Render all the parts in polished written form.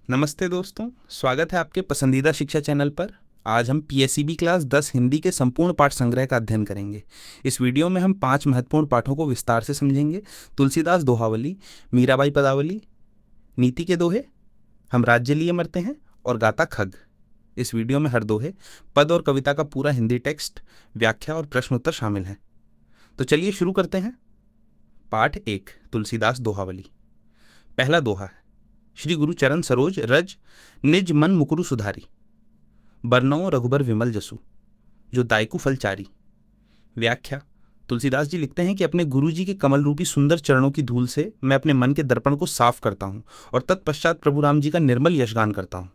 नमस्ते दोस्तों, स्वागत है आपके पसंदीदा शिक्षा चैनल पर। आज हम पीएसईबी क्लास 10 हिंदी के संपूर्ण पाठ संग्रह का अध्ययन करेंगे। इस वीडियो में हम 5 महत्वपूर्ण पाठों को विस्तार से समझेंगे। तुलसीदास दोहावली, मीराबाई पदावली, नीति के दोहे, हम राज्य लिए मरते हैं और गाता खग। इस वीडियो में हर दोहे, पद और कविता का पूरा हिंदी टेक्स्ट, व्याख्या और प्रश्न उत्तर शामिल हैं। तो चलिए शुरू करते हैं। पाठ 1, तुलसीदास दोहावली। पहला दोहा है, श्री गुरु चरण सरोज रज निज मन मुकुरु सुधारी, बरनौ रघुबर विमल जसु, जो दायकु फलचारी। व्याख्या। तुलसीदास जी लिखते हैं कि अपने गुरु जी के कमल रूपी सुंदर चरणों की धूल से मैं अपने मन के दर्पण को साफ करता हूं और तत्पश्चात प्रभु राम जी का निर्मल यशगान करता हूं।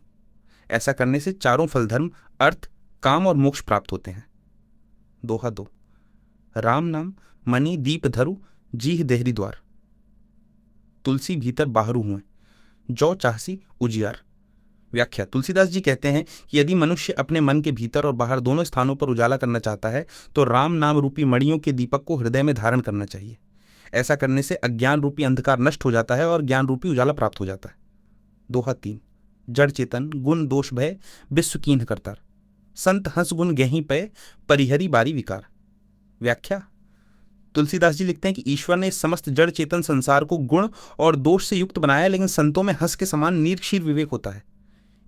ऐसा करने से चारों फल धर्म, अर्थ, काम और मोक्ष प्राप्त होते हैं। दोहा 2, राम नाम मणि दीप धरु जीह देहरी द्वार, तुलसी भीतर बाहरू हुए जो चाहसी उजियार। व्याख्या। तुलसीदास जी कहते हैं कि यदि मनुष्य अपने मन के भीतर और बाहर दोनों स्थानों पर उजाला करना चाहता है तो राम नाम रूपी मणियों के दीपक को हृदय में धारण करना चाहिए। ऐसा करने से अज्ञान रूपी अंधकार नष्ट हो जाता है और ज्ञान रूपी उजाला प्राप्त हो जाता है। दोहा 3, जड़ चेतन गुण दोष भय विश्व कीन्ह करतार, संत हंस गुण गेही पय परिहरी बारी विकार। व्याख्या। तुलसीदास जी लिखते हैं कि ईश्वर ने इस समस्त जड़ चेतन संसार को गुण और दोष से युक्त बनाया, लेकिन संतों में हंस के समान नीरक्षीर विवेक होता है।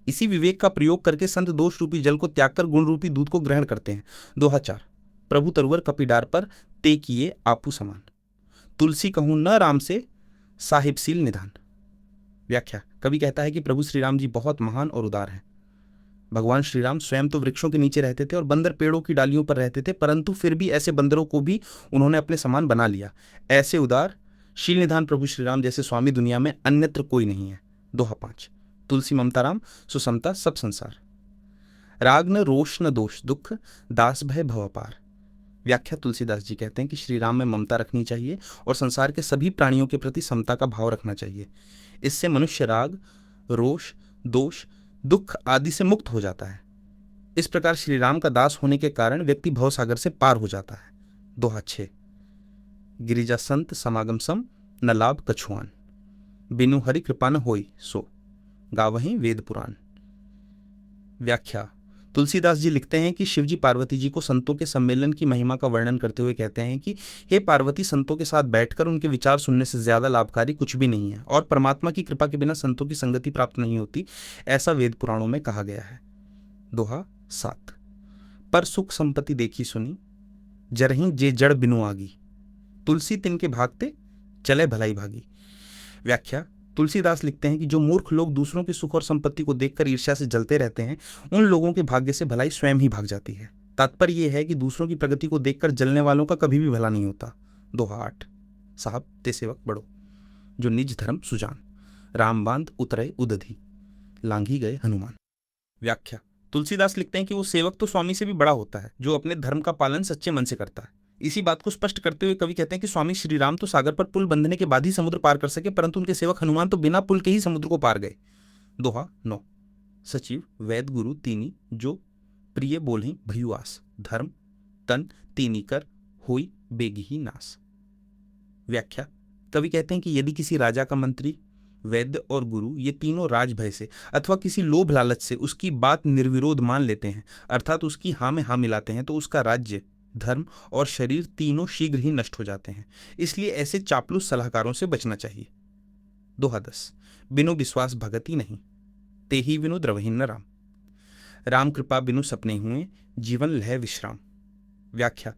इसी विवेक का प्रयोग करके संत दोष रूपी जल को त्याग कर गुण रूपी दूध को ग्रहण करते हैं। दोहा 4, प्रभु तरुवर कपिडार पर ते किए आपू समान, तुलसी कहूं न राम से साहिबसील निधान। व्याख्या। कवि कहता है कि प्रभु श्री राम जी बहुत महान और उदार हैं। भगवान श्री राम स्वयं तो वृक्षों के नीचे रहते थे और बंदर पेड़ों की डालियों पर रहते थे, परंतु फिर भी ऐसे बंदरों को भी उन्होंने अपने समान बना लिया। ऐसे उदार शील निधान प्रभु श्री राम जैसे स्वामी दुनिया में अन्यत्र कोई नहीं है। दोहा 5, तुलसी ममता राम सुसमता सब संसार, राग न रोष न दोष दुख दास भय भवपार। व्याख्या। तुलसीदास जी कहते हैं कि श्री राम में ममता रखनी चाहिए और संसार के सभी प्राणियों के प्रति समता का भाव रखना चाहिए। इससे मनुष्य राग, रोष, दोष, दुख आदि से मुक्त हो जाता है। इस प्रकार श्री राम का दास होने के कारण व्यक्ति भवसागर से पार हो जाता है। दोहा 6, गिरिजा संत समागम सम न लाभ कछुआन, बिनु हरि कृपा न होई सो गावहीं वेद पुराण। व्याख्या। तुलसीदास जी लिखते हैं कि शिवजी पार्वती जी को संतों के सम्मेलन की महिमा का वर्णन करते हुए कहते हैं कि हे पार्वती, संतों के साथ बैठकर उनके विचार सुनने से ज्यादा लाभकारी कुछ भी नहीं है और परमात्मा की कृपा के बिना संतों की संगति प्राप्त नहीं होती, ऐसा वेद पुराणों में कहा गया है। दोहा 7, पर सुख संपत्ति देखी सुनी जरहीं जे जड़ बिनु आगी, तुलसी तिनके भागते चले भलाई भागी। व्याख्या। तुलसीदास लिखते हैं कि जो मूर्ख लोग दूसरों के सुख और संपत्ति को देखकर ईर्ष्या से जलते रहते हैं, उन लोगों के भाग्य से भलाई स्वयं ही भाग जाती है। तात्पर्य यह है कि दूसरों की प्रगति को देखकर जलने वालों का कभी भी भला नहीं होता। दोहा 8, साहब ते सेवक बड़ो, जो निज धर्म सुजान, राम बांध उतरे उदधि, लांघी गए हनुमान। व्याख्या। तुलसीदास लिखते हैं कि वो सेवक तो स्वामी से भी बड़ा होता है जो अपने धर्म का पालन सच्चे मन से करता है। इसी बात को स्पष्ट करते हुए कवि कहते हैं कि स्वामी श्री राम तो सागर पर पुल बंधने के बाद ही समुद्र पार कर सके, परंतु उनके सेवक हनुमान तो बिना पुल के ही समुद्र को पार गए। दोहा 9, सचिव वैद गुरु तीनी जो प्रिय बोलहि भयुआस, धर्म तन तीनी कर हुई बेगी ही नास। व्याख्या। कवि कहते हैं कि यदि किसी राजा का मंत्री, वैद्य और गुरु ये तीनों राजभय से अथवा किसी लोभ लालच से उसकी बात निर्विरोध मान लेते हैं, अर्थात उसकी हाँ में हाँ मिलाते हैं, तो उसका राज्य, धर्म और शरीर तीनों शीघ्र ही नष्ट हो जाते हैं। इसलिए ऐसे चापलूस सलाहकारों से बचना चाहिए। दोहा 10, बिनु विश्वास भगति नहीं, तेहि बिनु द्रवहि न राम, राम कृपा बिनु सपने हुए जीवन लह विश्राम। व्याख्या।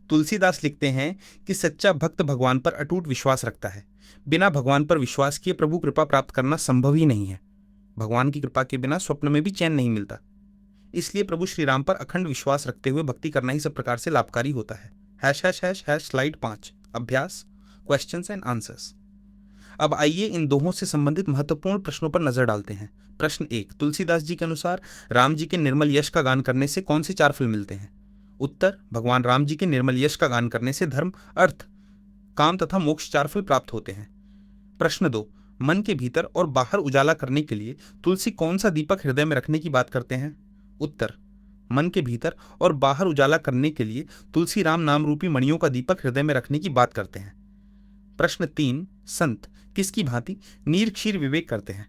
तुलसीदास लिखते हैं कि सच्चा भक्त भगवान पर अटूट विश्वास रखता है। बिना भगवान पर विश्वास किए प्रभु कृपा प्राप्त करना संभव ही नहीं है। भगवान की कृपा के बिना स्वप्न में भी चैन नहीं मिलता। इसलिए प्रभु श्री राम पर अखंड विश्वास रखते हुए भक्ति करना ही सब प्रकार से लाभकारी होता है। स्लाइड 5, अभ्यास, क्वेश्चंस एंड आंसर्स। अब आइए इन दोहों से संबंधित महत्वपूर्ण प्रश्नों पर नजर डालते हैं। प्रश्न 1, तुलसीदास जी के अनुसार राम जी के निर्मल यश का गान करने से कौन से 4 फल मिलते हैं? उत्तर, भगवान राम जी के निर्मल यश का गान करने से धर्म, अर्थ, काम तथा मोक्ष 4 फल प्राप्त होते हैं। प्रश्न 2, मन के भीतर और बाहर उजाला करने के लिए तुलसी कौन सा दीपक हृदय में रखने की बात करते हैं? उत्तर, मन के भीतर और बाहर उजाला करने के लिए तुलसी राम नाम रूपी मणियों का दीपक हृदय में रखने की बात करते हैं। प्रश्न 3, संत किसकी भांति नीरक्षीर विवेक करते हैं?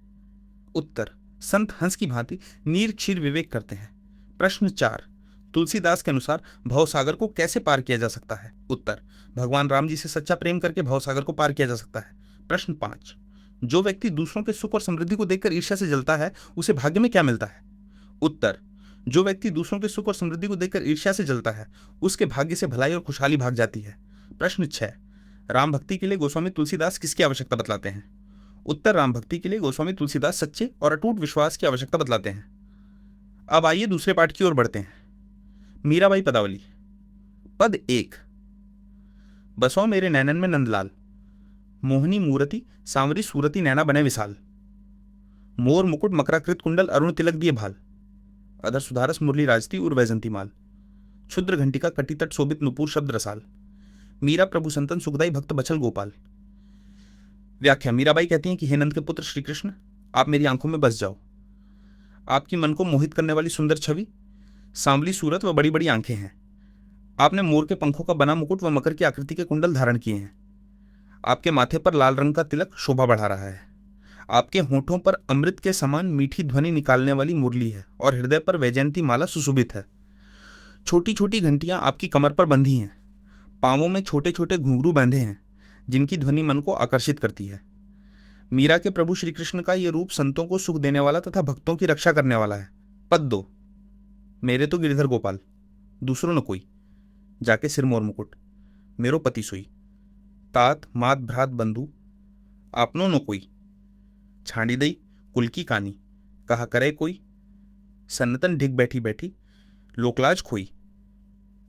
उत्तर, संत हंस की भांति नीर क्षीर विवेक करते हैं। प्रश्न 4, तुलसीदास के अनुसार भवसागर को कैसे पार किया जा सकता है? उत्तर, भगवान राम जी से सच्चा प्रेम करके भवसागर को पार किया जा सकता है। प्रश्न 5, जो व्यक्ति दूसरों के सुख और समृद्धि को देखकर ईर्ष्या से जलता है उसे भाग्य में क्या मिलता है? उत्तर, जो व्यक्ति दूसरों के सुख और समृद्धि को देखकर ईर्ष्या से जलता है उसके भाग्य से भलाई और खुशहाली भाग जाती है। प्रश्न 6, राम भक्ति के लिए गोस्वामी तुलसीदास किसकी आवश्यकता बतलाते हैं? उत्तर, राम भक्ति के लिए गोस्वामी तुलसीदास सच्चे और अटूट विश्वास की आवश्यकता बतलाते हैं। अब आइए दूसरे पाठ की ओर बढ़ते हैं। मीराबाई पदावली। पद 1, बसो मेरे नैनन में नंदलाल, मोहनी मूरति सांवरी सूरती नैना बने विशाल, मोर मुकुट मकराकृत कुंडल अरुण तिलक दिए भाल, अधर सुधारस मुरली राजती उर वैजंती माल, क्षुद्र घंटिका कटी तट शोभित नुपुर शब्द रसाल, मीरा प्रभु संतन सुखदाई भक्त बचल गोपाल। व्याख्या। मीराबाई कहती हैं कि हे नंद के पुत्र श्री कृष्ण, आप मेरी आंखों में बस जाओ। आपकी मन को मोहित करने वाली सुंदर छवि, सांवली सूरत व बड़ी बड़ी आंखें हैं। आपने मोर के पंखों का बना मुकुट व मकर की आकृति के कुंडल धारण किए हैं। आपके माथे पर लाल रंग का तिलक शोभा बढ़ा रहा है। आपके होठों पर अमृत के समान मीठी ध्वनि निकालने वाली मुरली है और हृदय पर वैजयंती माला सुशोभित है। छोटी छोटी घंटियां आपकी कमर पर बंधी हैं। पांवों में छोटे छोटे घुंघरू बांधे हैं जिनकी ध्वनि मन को आकर्षित करती है। मीरा के प्रभु श्री कृष्ण का यह रूप संतों को सुख देने वाला तथा भक्तों की रक्षा करने वाला है। पद 2, मेरे तो गिरधर गोपाल, दूसरों न कोई, जाके सिर मोर मुकुट, मेरो पति सोई, तात मात भ्रात बंधु आपनो न कोई, छांडी दई कुल की कानी, कहा करे कोई, सन्नतन ढिग बैठी बैठी लोकलाज खोई,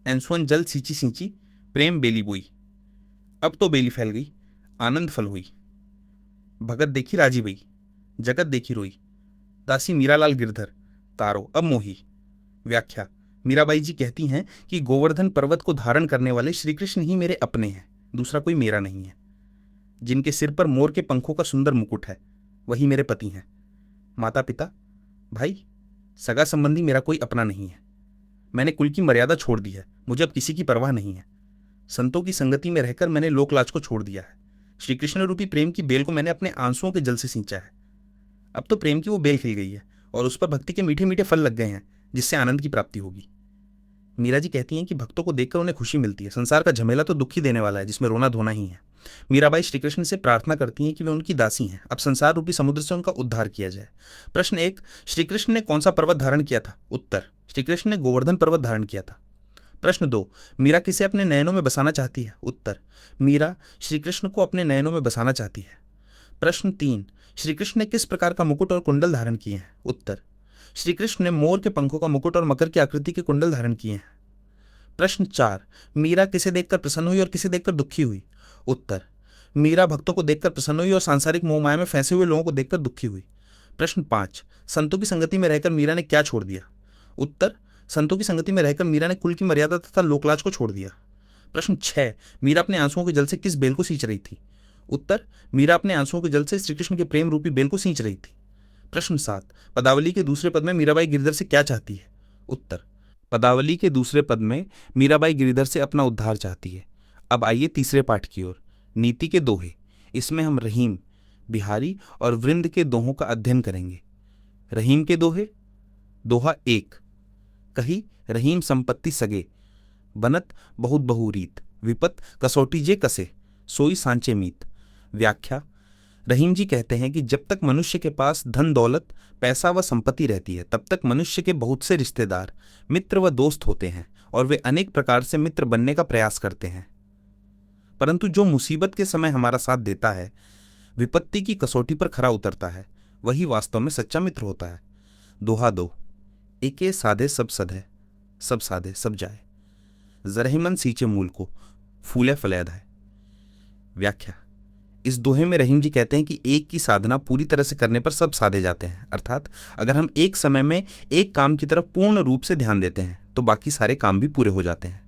एंसुअन जल सींची सींची प्रेम बेली बोई, अब तो बेली फैल गई आनंद फल हुई, भगत देखी राजी बई, जगत देखी रोई, दासी मीरालाल गिरधर तारो अब मोही। व्याख्या। मीराबाई जी कहती हैं कि गोवर्धन पर्वत को धारण करने वाले श्री कृष्ण ही मेरे अपने हैं, दूसरा कोई मेरा नहीं है। जिनके सिर पर मोर के पंखों का सुंदर मुकुट है वही मेरे पति हैं। माता पिता भाई सगा संबंधी मेरा कोई अपना नहीं है। मैंने कुल की मर्यादा छोड़ दी है, मुझे अब किसी की परवाह नहीं है। संतों की संगति में रहकर मैंने लोकलाज को छोड़ दिया है। श्री कृष्ण रूपी प्रेम की बेल को मैंने अपने आंसुओं के जल से सींचा है। अब तो प्रेम की वो बेल खिल गई है और उस पर भक्ति के मीठे मीठे फल लग गए हैं जिससे आनंद की प्राप्ति होगी। मीरा जी कहती हैं कि भक्तों को देखकर उन्हें खुशी मिलती है। संसार का झमेला तो दुख ही देने वाला है जिसमें रोना धोना ही है। मीराबाई श्री कृष्ण से प्रार्थना करती हैं कि वे उनकी दासी हैं, अब संसार रूपी समुद्र से उनका उद्धार किया जाए। प्रश्न 1, श्री कृष्ण ने कौन सा पर्वत धारण किया था? उत्तर, श्री कृष्ण ने गोवर्धन पर्वत धारण किया था। प्रश्न 2, मीरा किसे अपने नयनों में बसाना चाहती है? उत्तर, मीरा श्री कृष्ण को अपने नयनों में बसाना चाहती है। प्रश्न 3, श्री कृष्ण ने किस प्रकार का मुकुट और कुंडल धारण किए हैं? उत्तर, श्री कृष्ण ने मोर के पंखों का मुकुट और मकर की आकृति के कुंडल धारण किए हैं। प्रश्न 4, मीरा किसे देखकर प्रसन्न हुई और किसे देखकर दुखी हुई? उत्तर, मीरा भक्तों को देखकर प्रसन्न हुई और सांसारिक मोह माया में फंसे हुए लोगों को देखकर दुखी हुई। प्रश्न 5, संतों की संगति में रहकर मीरा ने क्या छोड़ दिया? उत्तर, संतों की संगति में रहकर मीरा ने कुल की मर्यादा तथा लोकलाज को छोड़ दिया। प्रश्न 6, मीरा अपने आंसुओं के जल से किस बेल को सींच रही थी? उत्तर, मीरा अपने आंसुओं के जल से श्रीकृष्ण के प्रेम रूपी बेल को सींच रही थी। प्रश्न 7, पदावली के दूसरे पद में मीराबाई गिरधर से क्या चाहती है? उत्तर, पदावली के दूसरे पद में मीराबाई गिरधर से अपना उद्धार चाहती है। अब आइए तीसरे पाठ की ओर। नीति के दोहे। इसमें हम रहीम, बिहारी और वृंद के दोहों का अध्ययन करेंगे। रहीम के दोहे। दोहा 1, कही रहीम संपत्ति सगे, बनत बहुत बहु रीत, विपत कसौटी जे कसे, सोई सांचे मीत। व्याख्या। रहीम जी कहते हैं कि जब तक मनुष्य के पास धन दौलत, पैसा व संपत्ति रहती है तब तक मनुष्य के बहुत से रिश्तेदार, मित्र व दोस्त होते हैं और वे अनेक प्रकार से मित्र बनने का प्रयास करते हैं। परंतु जो मुसीबत के समय हमारा साथ देता है, विपत्ति की कसौटी पर खरा उतरता है, वही वास्तव में सच्चा मित्र होता है। दोहा 2, एके साधे सब सधे, सब साधे सब जाए, जरहिमन सींचे मूल को, फूले फलैद है। व्याख्या। इस दोहे में रहीम जी कहते हैं कि एक की साधना पूरी तरह से करने पर सब साधे जाते हैं। अर्थात अगर हम एक समय में एक काम की तरफ पूर्ण रूप से ध्यान देते हैं तो बाकी सारे काम भी पूरे हो जाते हैं।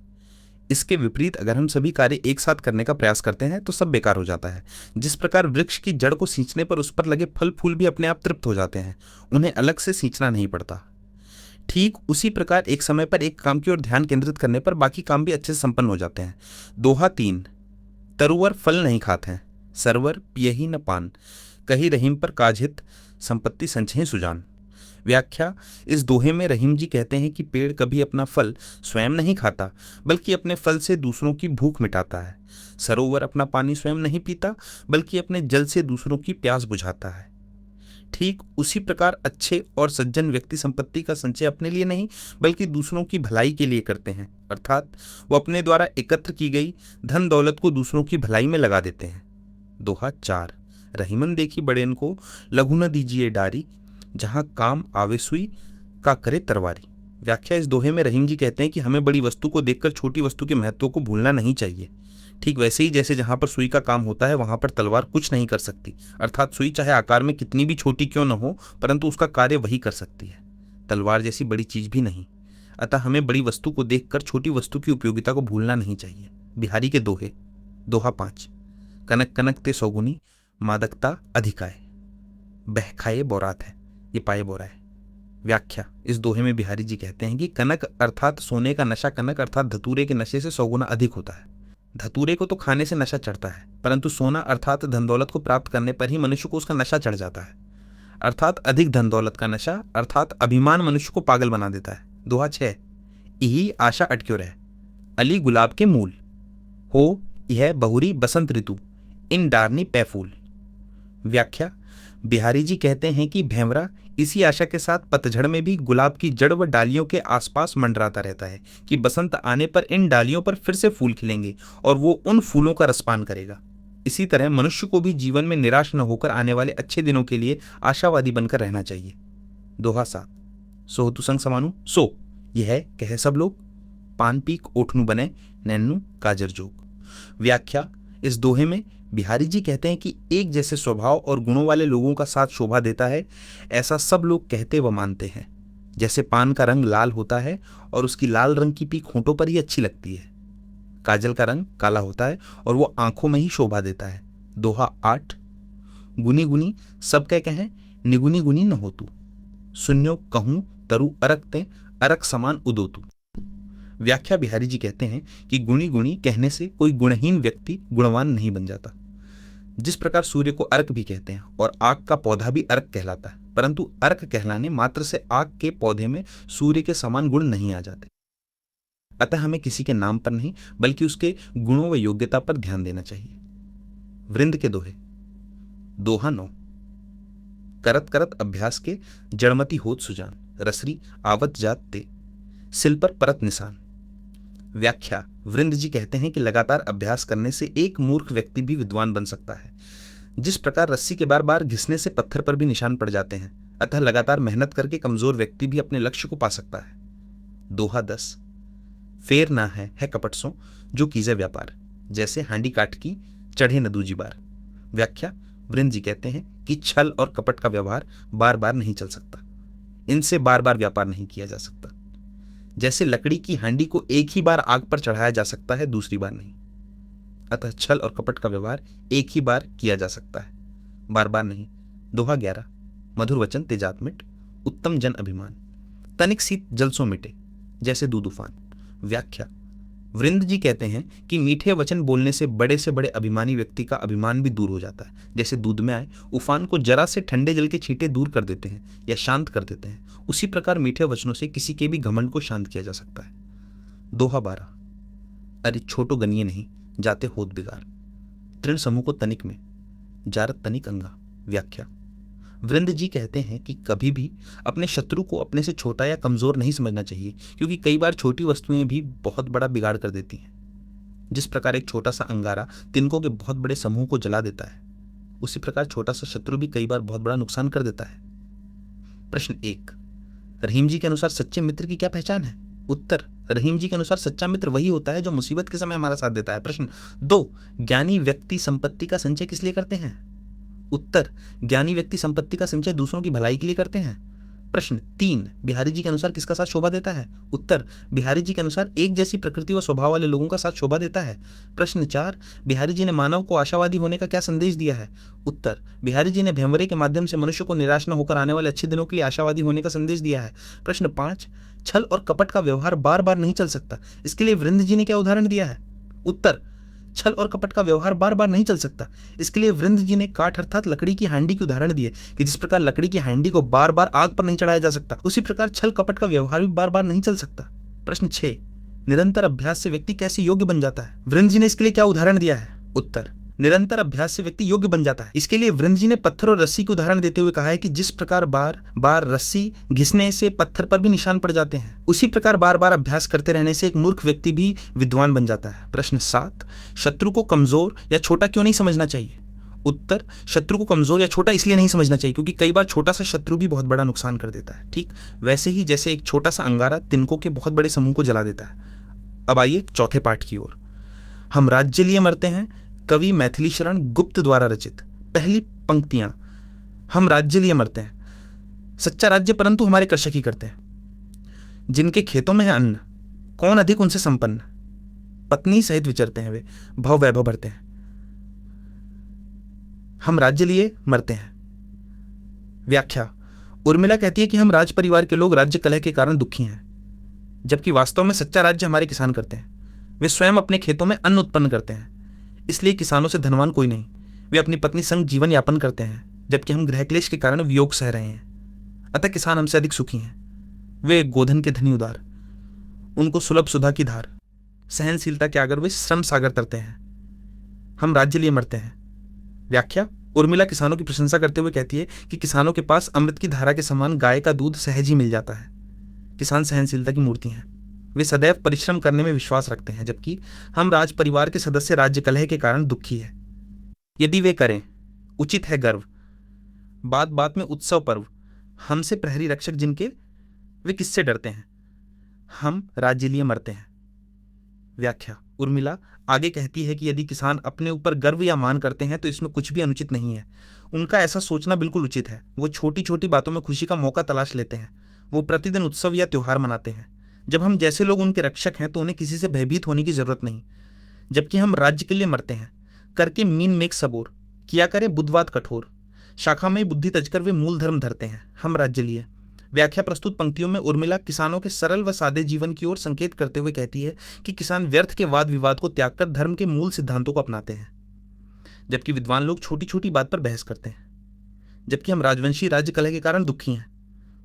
इसके विपरीत अगर हम सभी कार्य एक साथ करने का प्रयास करते हैं तो सब बेकार हो जाता है। जिस प्रकार वृक्ष की जड़ को सींचने पर उस पर लगे फल फूल भी अपने आप तृप्त हो जाते हैं, उन्हें अलग से सींचना नहीं पड़ता। ठीक उसी प्रकार एक समय पर एक काम की ओर ध्यान केंद्रित करने पर बाकी काम भी अच्छे से संपन्न हो जाते हैं। दोहा 3, तरुवर फल नहीं खाते हैं, सरवर पियहि न पान, कही रहीम पर काज हित, संपत्ति संचहि सुजान। व्याख्या, इस दोहे में रहीम जी कहते हैं कि पेड़ कभी अपना फल स्वयं नहीं खाता, बल्कि अपने फल से दूसरों की भूख मिटाता है। सरोवर अपना पानी स्वयं नहीं पीता, बल्कि अपने जल से दूसरों की प्यास बुझाता है। ठीक उसी प्रकार अच्छे और सज्जन व्यक्ति संपत्ति का संचय अपने लिए नहीं, बल्कि दूसरों की भलाई के लिए करते हैं, अर्थात वो अपने द्वारा एकत्र की गई धन दौलत को दूसरों की भलाई में लगा देते हैं। दोहा 4, रहीमन देखी बड़ेन को लघु न दीजिए डारी, जहां काम आवे सुई का करे तरवारी। व्याख्या, इस दोहे में रहीम जी कहते हैं कि हमें बड़ी वस्तु को देखकर छोटी वस्तु के महत्व को भूलना नहीं चाहिए। ठीक वैसे ही जैसे जहां पर सुई का काम होता है वहां पर तलवार कुछ नहीं कर सकती, अर्थात सुई चाहे आकार में कितनी भी छोटी क्यों न हो, परंतु उसका कार्य वही कर सकती है, तलवार जैसी बड़ी चीज भी नहीं। अतः हमें बड़ी वस्तु को देखकर छोटी वस्तु की उपयोगिता को भूलना नहीं चाहिए। बिहारी के दोहे। दोहा 5, कनक कनक ते सौगुनी, मादकता अधिकाय, बहखाए बोरात है, ये पाए बोरा है। व्याख्या, इस दोहे में बिहारी जी कहते हैं कि कनक अर्थात सोने का नशा, कनक अर्थात धतूरे के नशे से 100 गुना अधिक होता है। धतूरे को तो खाने से नशा चढ़ता है, परंतु सोना अर्थात धन दौलत को प्राप्त करने पर ही मनुष्य को उसका नशा चढ़ जाता है, अर्थात अधिक धन दौलत का नशा अर्थात अभिमान मनुष्य को पागल बना देता है। दोहा 6, यही आशा अटक्यो रहे, अली गुलाब के मूल, हो यह बहुरी बसंत ऋतु, इन डारनी पैफूल। व्याख्या, बिहारी जी कहते हैं कि भैंवरा इसी आशा के साथ पतझड़ में भी गुलाब की जड़ व डालियों के आसपास मंडराता रहता है कि बसंत आने पर इन डालियों पर फिर से फूल खिलेंगे और वो उन फूलों का रसपान करेगा। इसी तरह मनुष्य को भी जीवन में निराश न होकर आने वाले अच्छे दिनों के लिए आशावादी बनकर रहना चाहिए। दोहा 7, सोहतु संग समानु सो, यह कहे सब लोग, पान पीक ओठनु बने, नैनु काजर जोग। व्याख्या, इस दोहे में बिहारी जी कहते हैं कि एक जैसे स्वभाव और गुणों वाले लोगों का साथ शोभा देता है, ऐसा सब लोग कहते व मानते हैं। जैसे पान का रंग लाल होता है और उसकी लाल रंग की पीक होंठों पर ही अच्छी लगती है, काजल का रंग काला होता है और वो आंखों में ही शोभा देता है। दोहा 8, गुनी गुनी सब कह कहें, निगुनी गुनी न हो तू, सुन्यो कहूं तरु अरकते, अरक समान उदोतू। व्याख्या, बिहारी जी कहते हैं कि गुणी गुणी कहने से कोई गुणहीन व्यक्ति गुणवान नहीं बन जाता। जिस प्रकार सूर्य को अर्क भी कहते हैं और आग का पौधा भी अर्क कहलाता है, परंतु अर्क कहलाने मात्र से आग के पौधे में सूर्य के समान गुण नहीं आ जाते। अतः हमें किसी के नाम पर नहीं बल्कि उसके गुणों व योग्यता पर ध्यान देना चाहिए। वृंद के दोहे। दोहा 9, करत करत अभ्यास के जड़मती होत सुजान, रसरी आवत जात ते, सिल पर परत निशान। व्याख्या, वृंद जी कहते हैं कि लगातार अभ्यास करने से एक मूर्ख व्यक्ति भी विद्वान बन सकता है। जिस प्रकार रस्सी के बार बार घिसने से पत्थर पर भी निशान पड़ जाते हैं, अतः लगातार मेहनत करके कमजोर व्यक्ति भी अपने लक्ष्य को पा सकता है। दोहा 10, फेर ना है कपट सो, जो कीजे व्यापार, जैसे हांडी काट की चढ़े न दूजी बार। व्याख्या, वृंद जी कहते हैं कि छल और कपट का व्यवहार बार बार नहीं चल सकता, इनसे बार बार व्यापार नहीं किया जा सकता। जैसे लकड़ी की हांडी को एक ही बार आग पर चढ़ाया जा सकता है, दूसरी बार नहीं, अतः छल और कपट का व्यवहार एक ही बार किया जा सकता है, बार बार नहीं। दोहा 11, मधुर वचन तेजात मिट, उत्तम जन अभिमान, तनिक शीत जलसों मिटे, जैसे दूध उफान। व्याख्या, वृंद जी कहते हैं कि मीठे वचन बोलने से बड़े अभिमानी व्यक्ति का अभिमान भी दूर हो जाता है। जैसे दूध में आए उफान को जरा से ठंडे जल के छींटे दूर कर देते हैं या शांत कर देते हैं, उसी प्रकार मीठे वचनों से किसी के भी घमंड को शांत किया जा सकता है। दोहा 12, अरे छोटो गनिये नहीं, जाते होत बिगार, तृण समूह को तनिक में, जारत तनिक अंगा। व्याख्या, वृंद जी कहते हैं कि कभी भी अपने शत्रु को अपने से छोटा या कमजोर नहीं समझना चाहिए, क्योंकि कई बार छोटी वस्तुएं भी बहुत बड़ा बिगाड़ कर देती हैं। जिस प्रकार एक छोटा सा अंगारा तिनकों के बहुत बड़े समूह को जला देता है, उसी प्रकार छोटा सा शत्रु भी कई बार बहुत बड़ा नुकसान कर देता है। प्रश्न 1, रहीम जी के अनुसार सच्चे मित्र की क्या पहचान है? उत्तर, रहीम जी के अनुसार सच्चा मित्र वही होता है जो मुसीबत के समय हमारा साथ देता है। प्रश्न 2, ज्ञानी व्यक्ति संपत्ति का संचय किस लिए करते हैं? उत्तर, ज्ञानी व्यक्ति संपत्ति का संचय दूसरों की भलाई के लिए करते हैं। प्रश्न 3, बिहारी जी के अनुसार किसका साथ शोभा देता है? उत्तर, बिहारी जी के अनुसार एक जैसी प्रकृति व स्वभाव वाले लोगों का साथ शोभा देता है। प्रश्न 4, बिहारी जी ने मानव को आशावादी होने का क्या संदेश दिया है? उत्तर, बिहारी जी ने भैंवरे के माध्यम से मनुष्य को निराश न होकर आने वाले अच्छे दिनों के लिए आशावादी होने का संदेश दिया है। प्रश्न 5, छल और कपट का व्यवहार बार बार नहीं चल सकता, इसके लिए वृंद जी ने क्या उदाहरण दिया है? उत्तर, छल और कपट का व्यवहार बार बार नहीं चल सकता। इसके लिए वृंद जी ने काठ अर्थात लकड़ी की हांडी की उदाहरण दिए कि जिस प्रकार लकड़ी की हांडी को बार बार आग पर नहीं चढ़ाया जा सकता, उसी प्रकार छल कपट का व्यवहार भी बार बार नहीं चल सकता। प्रश्न 6, निरंतर अभ्यास से व्यक्ति कैसे योग्य बन जाता है? वृंद जी ने इसके लिए क्या उदाहरण दिया है? उत्तर, निरंतर अभ्यास से व्यक्ति योग्य बन जाता है। इसके लिए वृंद जी ने पत्थर और रस्सी के उदाहरण देते हुए कहा है कि जिस प्रकार बार बार रस्सी घिसने से पत्थर पर भी निशान पड़ जाते हैं, उसी प्रकार बार बार अभ्यास करते रहने से एक मूर्ख व्यक्ति भी विद्वान बन जाता है। प्रश्न 7, शत्रु को कमजोर या छोटा क्यों नहीं समझना चाहिए? उत्तर, शत्रु को कमजोर या छोटा इसलिए नहीं समझना चाहिए क्योंकि कई बार छोटा सा शत्रु भी बहुत बड़ा नुकसान कर देता है। ठीक वैसे ही जैसे एक छोटा सा अंगारा तिनकों के बहुत बड़े समूह को जला देता है। अब आइए चौथे पाठ की ओर। हम राज्य लिए मरते हैं, कवि मैथिली शरण गुप्त द्वारा रचित। पहली पंक्तियां, हम राज्य लिए मरते हैं, सच्चा राज्य परंतु हमारे कृषक ही करते हैं। जिनके खेतों में है अन्न, कौन अधिक उनसे संपन्न, पत्नी सहित विचरते हैं वे, भव वैभव भरते हैं। हम राज्य लिए मरते हैं। व्याख्या, उर्मिला कहती है कि हम राज परिवार के लोग राज्य कलह के कारण दुखी हैं, जबकि वास्तव में सच्चा राज्य हमारे किसान करते हैं। वे स्वयं अपने खेतों में अन्न उत्पन्न करते हैं, इसलिए किसानों से धनवान कोई नहीं। वे अपनी पत्नी संग जीवन यापन करते हैं, जबकि हम गृह क्लेश के कारण वियोग सह रहे हैं। अतः किसान हमसे अधिक सुखी हैं। वे गोधन के धनी उदार, उनको सुलभ सुधा की धार, सहनशीलता के आगर वे श्रम सागर तरते हैं। हम राज्य लिए मरते हैं। व्याख्या, उर्मिला किसानों की प्रशंसा करते हुए कहती है कि किसानों के पास अमृत की धारा के समान गाय का दूध सहज ही मिल जाता है। किसान सहनशीलता की मूर्ति हैं। वे सदैव परिश्रम करने में विश्वास रखते हैं, जबकि हम राज परिवार के सदस्य राज्य कलह के कारण दुखी है। यदि वे करें, उचित है गर्व, बात बात में उत्सव पर्व, हमसे प्रहरी रक्षक जिनके, वे किससे डरते हैं? हम राज्य लिए मरते हैं। व्याख्या, उर्मिला आगे कहती है कि यदि किसान अपने ऊपर गर्व या मान करते हैं तो इसमें कुछ भी अनुचित नहीं है। उनका ऐसा सोचना बिल्कुल उचित है। वो छोटी छोटी बातों में खुशी का मौका तलाश लेते हैं। वो प्रतिदिन उत्सव या त्योहार मनाते हैं। जब हम जैसे लोग उनके रक्षक हैं तो उन्हें किसी से भयभीत होने की जरूरत नहीं। जबकि हम राज्य के लिए मरते हैं, करके मीन मेघ सबोर, किया करे बुद्धवाद कठोर, शाखा में बुद्धि तजकर वे मूल धर्म धरते हैं। हम राज्य लिए। व्याख्या, प्रस्तुत पंक्तियों में उर्मिला किसानों के सरल व सादे जीवन की ओर संकेत करते हुए कहती है कि किसान व्यर्थ के वाद विवाद को त्याग कर धर्म के मूल सिद्धांतों को अपनाते हैं, जबकि विद्वान लोग छोटी छोटी बात पर बहस करते हैं। जबकि हम राजवंशी राज्य कलह के कारण दुखी हैं,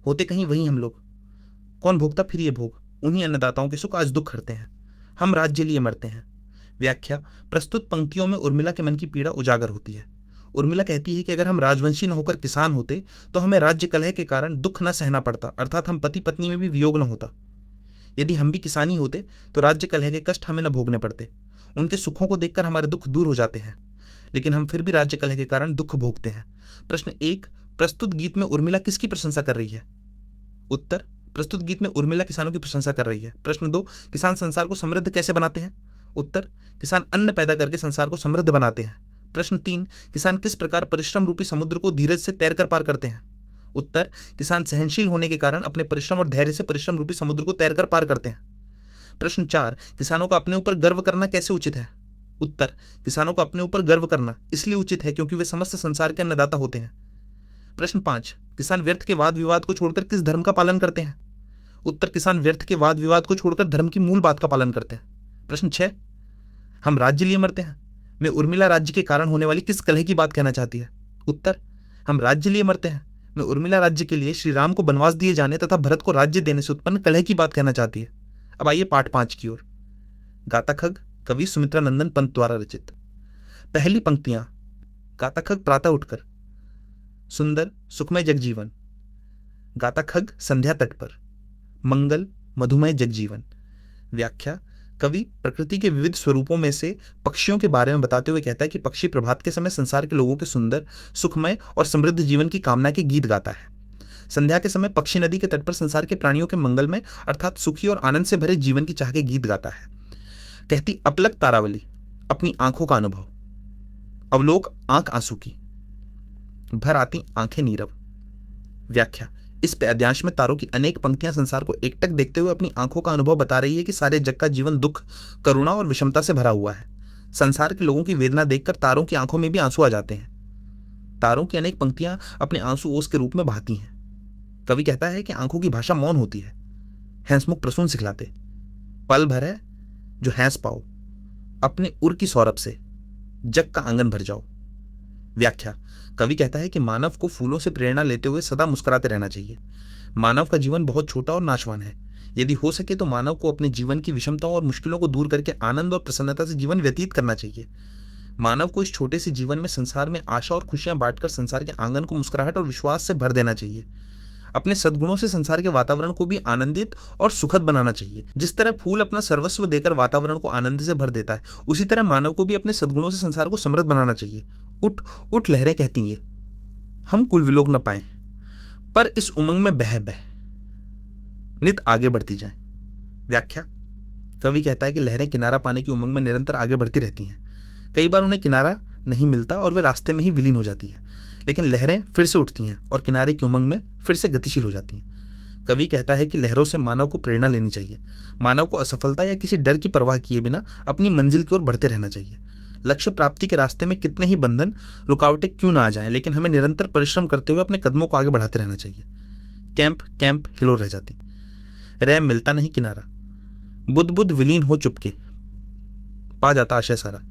होते कहीं वही हम लोग। कौन भोगता फिर ये भोग, उन्हीं अन्नदाताओं के सुख आज दुख करते हैं। हम राज्य लिए मरते हैं। व्याख्या, प्रस्तुत पंक्तियों में उर्मिला के मन की पीड़ा उजागर होती है। उर्मिला कहती है कि अगर हम राजवंशी न होकर किसान होते तो हमें राज्य कलह के कारण दुख न सहना पड़ता, अर्थात हम पति पत्नी में भी वियोग न होता। यदि हम भी किसानी होते तो राज्य कलह के कष्ट हमें न भोगने पड़ते। उनके सुखों को देखकर हमारे दुख दूर हो जाते हैं, लेकिन हम फिर भी राज्य कलह के कारण दुख भोगते हैं। प्रश्न 1, प्रस्तुत गीत में उर्मिला किसकी प्रशंसा कर रही है? उत्तर, प्रस्तुत गीत में उर्मिला किसानों की प्रशंसा कर रही है। प्रश्न 2, किसान संसार को समृद्ध कैसे बनाते हैं? उत्तर, किसान अन्न पैदा करके संसार को समृद्ध बनाते हैं। प्रश्न 3, किसान किस प्रकार परिश्रम रूपी समुद्र को धीरज से तैरकर पार करते हैं? उत्तर, किसान सहनशील होने के कारण अपने परिश्रम और धैर्य से परिश्रम रूपी समुद्र को तैरकर पार करते हैं। प्रश्न 4, किसानों को अपने ऊपर गर्व करना कैसे उचित है? उत्तर, किसानों को अपने ऊपर गर्व करना इसलिए उचित है क्योंकि वे समस्त संसार के अन्नदाता होते हैं। प्रश्न 5, किसान व्यर्थ के वाद विवाद को छोड़कर किस धर्म का पालन करते हैं? उत्तर, किसान व्यर्थ के वाद विवाद को छोड़कर धर्म की मूल बात का पालन करते हैं। प्रश्न 6, हम राज्य लिए मरते हैं में उर्मिला राज्य के कारण होने वाली किस कलह की बात कहना चाहती है? उत्तर, हम राज्य लिए मरते हैं में उर्मिला राज्य के लिए श्री राम को वनवास दिए जाने तथा भरत को राज्य देने से उत्पन्न कलह की बात कहना चाहती है। अब आइए पाठ 5 की ओर। गाताखग, कवि सुमित्रा नंदन पंत द्वारा रचित। पहली पंक्तियां, गाताखग प्रातः उठकर, सुंदर सुखमय जगजीवन, गाताखग संध्या तट पर, मंगल मधुमय जगजीवन। व्याख्या, कवि प्रकृति के विविध स्वरूपों में से पक्षियों के बारे में बताते हुए कहता है कि पक्षी प्रभात के समय संसार के लोगों के सुंदर सुखमय और समृद्ध जीवन की कामना के गीत गाता है। संध्या के समय पक्षी नदी के तट पर संसार के प्राणियों के मंगलमय अर्थात सुखी और आनंद से भरे जीवन की चाह के गीत गाता है। कहती अपलक तारावली, अपनी आंखों का अनुभव, अवलोक आंख आंसू की, भर आती आंखें नीरव। व्याख्या, इस पद्यांश में तारों की अनेक पंक्तियां संसार को एकटक देखते हुए अपनी आंखों का अनुभव बता रही है कि सारे जग का जीवन दुख, करुणा और विषमता से भरा हुआ है। संसार के लोगों की वेदना देखकर तारों की आंखों में भी आंसू आ जाते हैं। तारों की अनेक पंक्तियां अपने आंसू ओस के रूप में बहाती हैं। कवि कहता है कि आंखों की भाषा मौन होती है, हैंसमुख प्रसून सिखलाते, पल भर है जो हैंस पाओ, अपने उर की सौरभ से जग का आंगन भर जाओ। व्याख्या। कवि कहता है कि मानव को फूलों से प्रेरणा लेते हुए सदा मुस्कुराते रहना चाहिए। मानव का जीवन बहुत छोटा और नाशवान है। यदि हो सके तो मानव को अपने जीवन की विषमताओं और मुश्किलों को दूर करके आनंद और प्रसन्नता से जीवन व्यतीत करना चाहिए। मानव को इस छोटे से जीवन में संसार में आशा और खुशियां बांटकर संसार के आंगन को मुस्कुराहट और विश्वास से भर देना चाहिए। अपने सद्गुणों से संसार के वातावरण को भी आनंदित और सुखद बनाना चाहिए। जिस तरह फूल अपना सर्वस्व देकर वातावरण को आनंद से भर देता है, उसी तरह मानव को भी अपने सद्गुणों से संसार को समृद्ध बनाना चाहिए। उठ उठ लहरें कहती हैं, हम कुल विलोक न पाए, पर इस उमंग में बह बह नित आगे बढ़ती जाएं। व्याख्या। कवि कहता है कि लहरें किनारा पाने की उमंग में निरंतर आगे बढ़ती रहती हैं। कई बार उन्हें किनारा नहीं मिलता और वे रास्ते में ही विलीन हो जाती है, लेकिन लहरें फिर से उठती हैं और किनारे की उमंग में फिर से गतिशील हो जाती हैं। कवि कहता है कि लहरों से मानव को प्रेरणा लेनी चाहिए। मानव को असफलता या किसी डर की परवाह किए बिना अपनी मंजिल की ओर बढ़ते रहना चाहिए। लक्ष्य प्राप्ति के रास्ते में कितने ही बंधन रुकावटें क्यों ना आ जाएं, लेकिन हमें निरंतर परिश्रम करते हुए अपने कदमों को आगे बढ़ाते रहना चाहिए। कैंप कैंप हिलो रह जाती, रह मिलता नहीं किनारा, बुद्ध बुद्ध विलीन हो चुपके, पा जाता आशय सारा।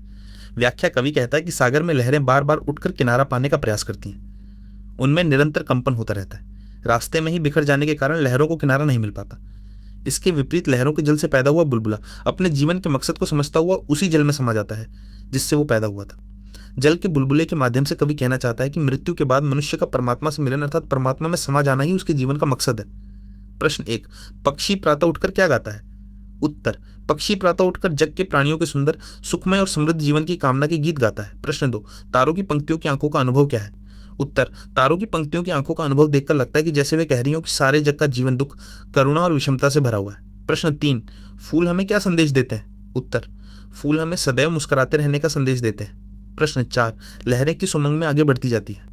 व्याख्या। कवि कहता है कि सागर में लहरें बार बार उठकर किनारा पाने का प्रयास करती हैं। उनमें निरंतर कंपन होता रहता है। रास्ते में ही बिखर जाने के कारण लहरों को किनारा नहीं मिल पाता। इसके विपरीत लहरों के जल से पैदा हुआ बुलबुला अपने जीवन के मकसद को समझता हुआ उसी जल में समा जाता है जिससे वो पैदा हुआ था। जल के बुलबुले के माध्यम से कवि कहना चाहता है कि मृत्यु के बाद मनुष्य का परमात्मा से मिलन अर्थात परमात्मा में समा जाना ही उसके जीवन का मकसद है। प्रश्न 1। पक्षी प्रातः उठकर क्या गाता है? उत्तर। पक्षी प्रातः उठकर जग के प्राणियों के सुंदर सुखमय और समृद्ध जीवन की कामना के गीत गाता है। प्रश्न 2। तारों की पंक्तियों की आंखों का अनुभव क्या है? उत्तर। तारों की पंक्तियों की आंखों का अनुभव देखकर लगता है कि जैसे वे कह रही हो कि सारे जग का जीवन दुख, करुणा और विषमता से भरा हुआ है। प्रश्न 3। फूल हमें क्या संदेश देते हैं? उत्तर। फूल हमें सदैव मुस्कुराते रहने का संदेश देते हैं। प्रश्न 4। लहरें किस उमंग में आगे बढ़ती जाती है?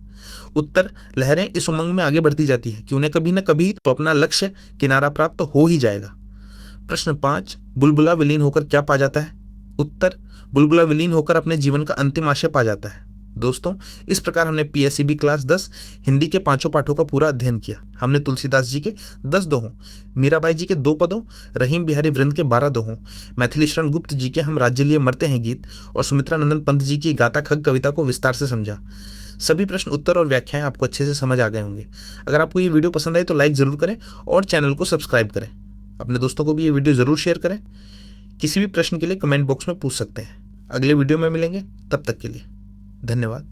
उत्तर। लहरें इस उमंग में आगे बढ़ती जाती है कि उन्हें कभी न कभी तो अपना लक्ष्य किनारा प्राप्त हो ही जाएगा। प्रश्न 5। बुलबुला विलीन होकर क्या पा जाता है? उत्तर। बुलबुला विलीन होकर अपने जीवन का अंतिम आशय पा जाता है। दोस्तों, इस प्रकार हमने पीएससीबी क्लास 10 हिंदी के 5 पाठों का पूरा अध्ययन किया। हमने तुलसीदास जी के 10 दोहों, मीराबाई जी के 2 पदों, रहीम बिहारी वृंद के 12 दोहों, मैथिली शरण गुप्त जी के हम राज्य लिए मरते हैं गीत और सुमित्रा नंदन पंत जी की गाता खग कविता को विस्तार से समझा। सभी प्रश्न उत्तर और व्याख्याएं आपको अच्छे से समझ आ गए होंगे। अगर आपको ये वीडियो पसंद आई तो लाइक जरूर करें और चैनल को सब्सक्राइब करें। अपने दोस्तों को भी ये वीडियो जरूर शेयर करें। किसी भी प्रश्न के लिए कमेंट बॉक्स में पूछ सकते हैं। अगले वीडियो में मिलेंगे, तब तक के लिए धन्यवाद।